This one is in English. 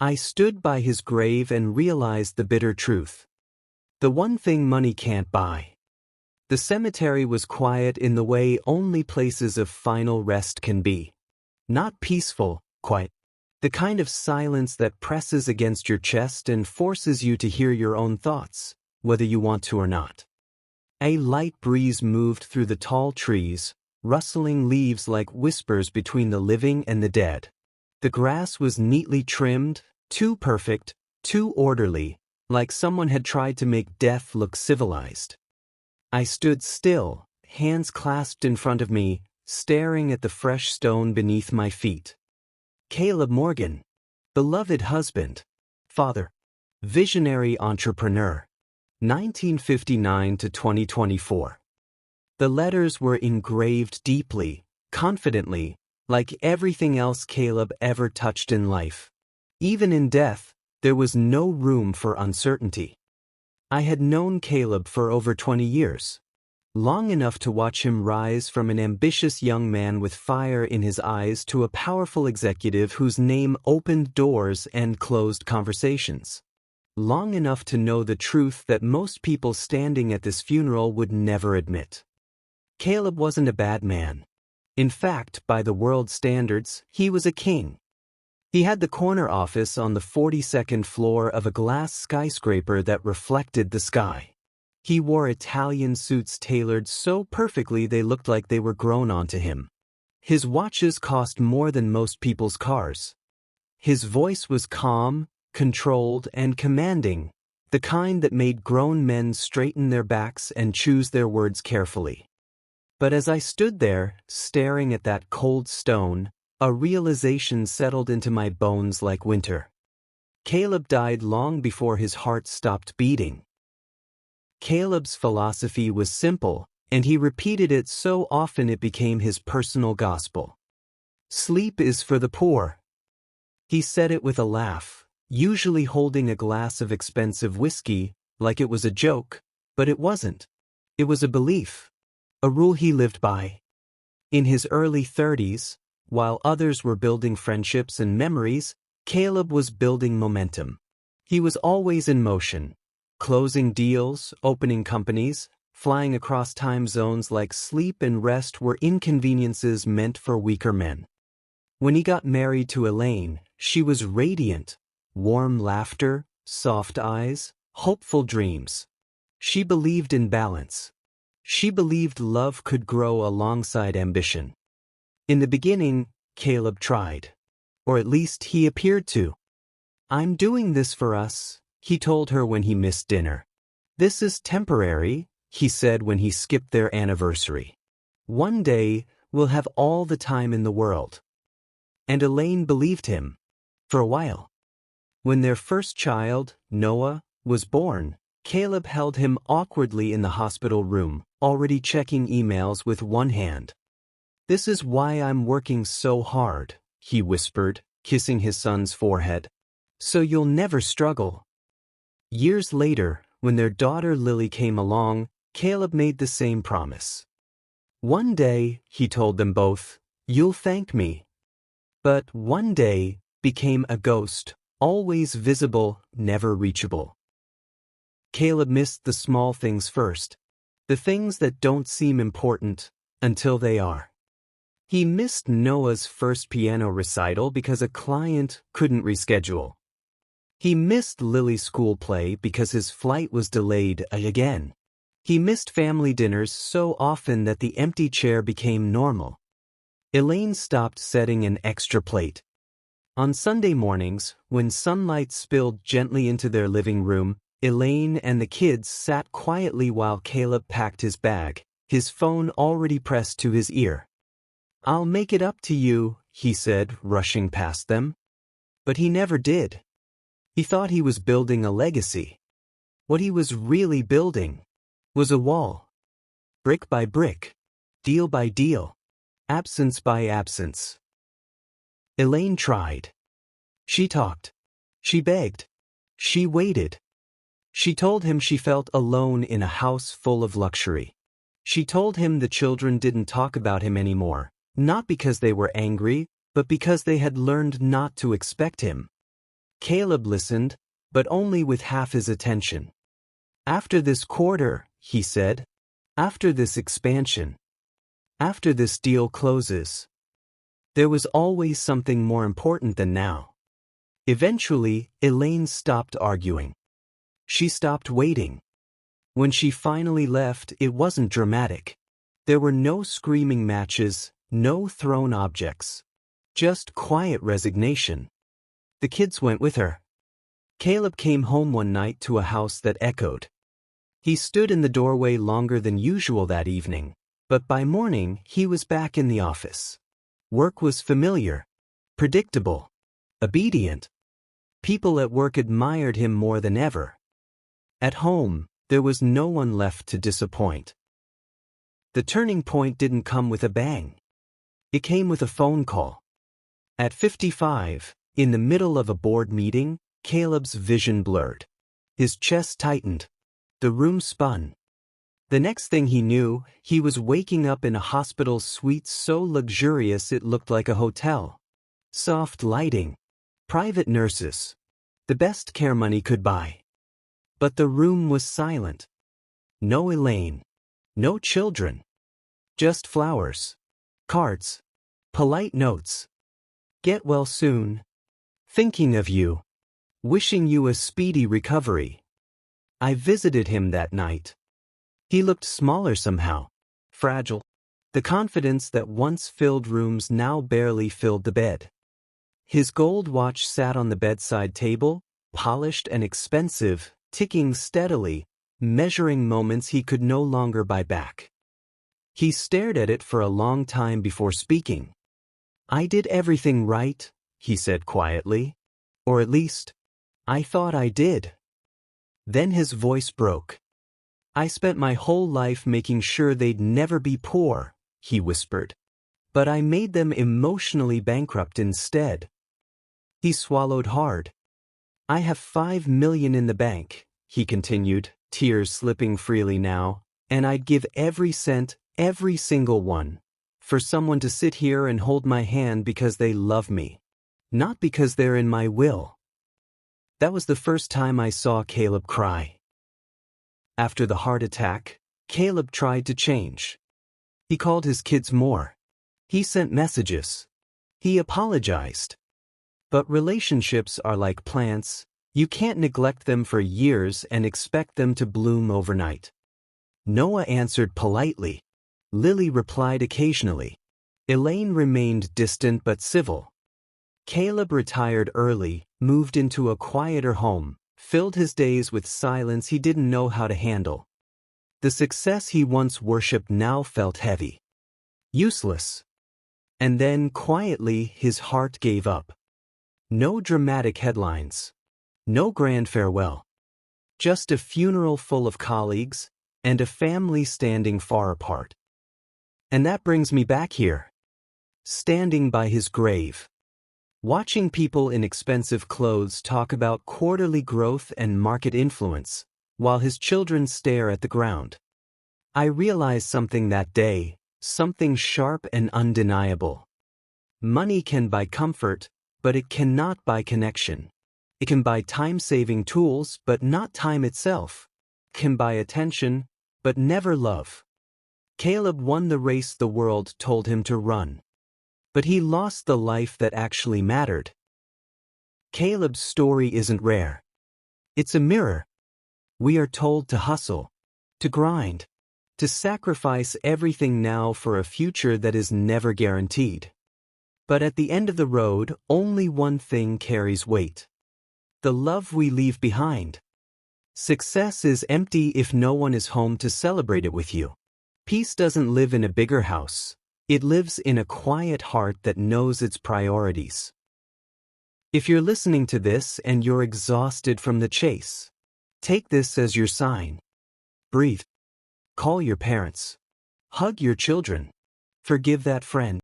I stood by his grave and realized the bitter truth. The one thing money can't buy. The cemetery was quiet in the way only places of final rest can be. Not peaceful, quiet. The kind of silence that presses against your chest and forces you to hear your own thoughts, whether you want to or not. A light breeze moved through the tall trees, rustling leaves like whispers between the living and the dead. The grass was neatly trimmed, too perfect, too orderly, like someone had tried to make death look civilized. I stood still, hands clasped in front of me, staring at the fresh stone beneath my feet. Caleb Morgan, beloved husband, father, visionary entrepreneur, 1959 to 2024. The letters were engraved deeply, confidently, like everything else Caleb ever touched in life. Even in death, there was no room for uncertainty. I had known Caleb for over 20 years. Long enough to watch him rise from an ambitious young man with fire in his eyes to a powerful executive whose name opened doors and closed conversations. Long enough to know the truth that most people standing at this funeral would never admit. Caleb wasn't a bad man. In fact, by the world's standards, he was a king. He had the corner office on the 42nd floor of a glass skyscraper that reflected the sky. He wore Italian suits tailored so perfectly they looked like they were grown onto him. His watches cost more than most people's cars. His voice was calm, controlled, and commanding, the kind that made grown men straighten their backs and choose their words carefully. But as I stood there, staring at that cold stone, a realization settled into my bones like winter. Caleb died long before his heart stopped beating. Caleb's philosophy was simple, and he repeated it so often it became his personal gospel. Sleep is for the poor. He said it with a laugh, usually holding a glass of expensive whiskey, like it was a joke, but it wasn't. It was a belief, a rule he lived by. In his early 30s, while others were building friendships and memories, Caleb was building momentum. He was always in motion, closing deals, opening companies, flying across time zones like sleep and rest were inconveniences meant for weaker men. When he got married to Elaine, she was radiant, warm laughter, soft eyes, hopeful dreams. She believed in balance. She believed love could grow alongside ambition. In the beginning, Caleb tried. Or at least he appeared to. "I'm doing this for us," he told her when he missed dinner. "This is temporary," he said when he skipped their anniversary. "One day, we'll have all the time in the world." And Elaine believed him. For a while. When their first child, Noah, was born, Caleb held him awkwardly in the hospital room, already checking emails with one hand. "This is why I'm working so hard," he whispered, kissing his son's forehead. "So you'll never struggle." Years later, when their daughter Lily came along, Caleb made the same promise. "One day," he told them both, "you'll thank me." But "one day" became a ghost, always visible, never reachable. Caleb missed the small things first, the things that don't seem important until they are. He missed Noah's first piano recital because a client couldn't reschedule. He missed Lily's school play because his flight was delayed again. He missed family dinners so often that the empty chair became normal. Elaine stopped setting an extra plate. On Sunday mornings, when sunlight spilled gently into their living room, Elaine and the kids sat quietly while Caleb packed his bag, his phone already pressed to his ear. "I'll make it up to you," he said, rushing past them. But he never did. He thought he was building a legacy. What he was really building was a wall. Brick by brick, deal by deal, absence by absence. Elaine tried. She talked. She begged. She waited. She told him she felt alone in a house full of luxury. She told him the children didn't talk about him anymore, not because they were angry, but because they had learned not to expect him. Caleb listened, but only with half his attention. After this quarter, he said. After this expansion. After this deal closes. There was always something more important than now. Eventually, Elaine stopped arguing. She stopped waiting. When she finally left, it wasn't dramatic. There were no screaming matches, no thrown objects. Just quiet resignation. The kids went with her. Caleb came home one night to a house that echoed. He stood in the doorway longer than usual that evening, but by morning he was back in the office. Work was familiar, predictable, obedient. People at work admired him more than ever. At home, there was no one left to disappoint. The turning point didn't come with a bang. It came with a phone call. At 55, in the middle of a board meeting, Caleb's vision blurred. His chest tightened. The room spun. The next thing he knew, he was waking up in a hospital suite so luxurious it looked like a hotel. Soft lighting. Private nurses. The best care money could buy. But the room was silent. No Elaine. No children. Just flowers. Cards. Polite notes. Get well soon. Thinking of you. Wishing you a speedy recovery. I visited him that night. He looked smaller somehow. Fragile. The confidence that once filled rooms now barely filled the bed. His gold watch sat on the bedside table, polished and expensive, ticking steadily, measuring moments he could no longer buy back. He stared at it for a long time before speaking. I did everything right, he said quietly. Or at least, I thought I did. Then his voice broke. I spent my whole life making sure they'd never be poor, he whispered. But I made them emotionally bankrupt instead. He swallowed hard. I have $5 million in the bank, he continued, tears slipping freely now, and I'd give every cent, every single one, for someone to sit here and hold my hand because they love me, not because they're in my will. That was the first time I saw Caleb cry. After the heart attack, Caleb tried to change. He called his kids more. He sent messages. He apologized. But relationships are like plants. You can't neglect them for years and expect them to bloom overnight. Noah answered politely. Lily replied occasionally. Elaine remained distant but civil. Caleb retired early, moved into a quieter home, filled his days with silence he didn't know how to handle. The success he once worshipped now felt heavy. Useless. And then, quietly, his heart gave up. No dramatic headlines. No grand farewell. Just a funeral full of colleagues, and a family standing far apart. And that brings me back here. Standing by his grave. Watching people in expensive clothes talk about quarterly growth and market influence, while his children stare at the ground. I realized something that day, something sharp and undeniable. Money can buy comfort, but it cannot buy connection. It can buy time-saving tools, but not time itself. It can buy attention, but never love. Caleb won the race the world told him to run. But he lost the life that actually mattered. Caleb's story isn't rare. It's a mirror. We are told to hustle, to grind, to sacrifice everything now for a future that is never guaranteed. But at the end of the road, only one thing carries weight. The love we leave behind. Success is empty if no one is home to celebrate it with you. Peace doesn't live in a bigger house. It lives in a quiet heart that knows its priorities. If you're listening to this and you're exhausted from the chase, take this as your sign. Breathe. Call your parents. Hug your children. Forgive that friend.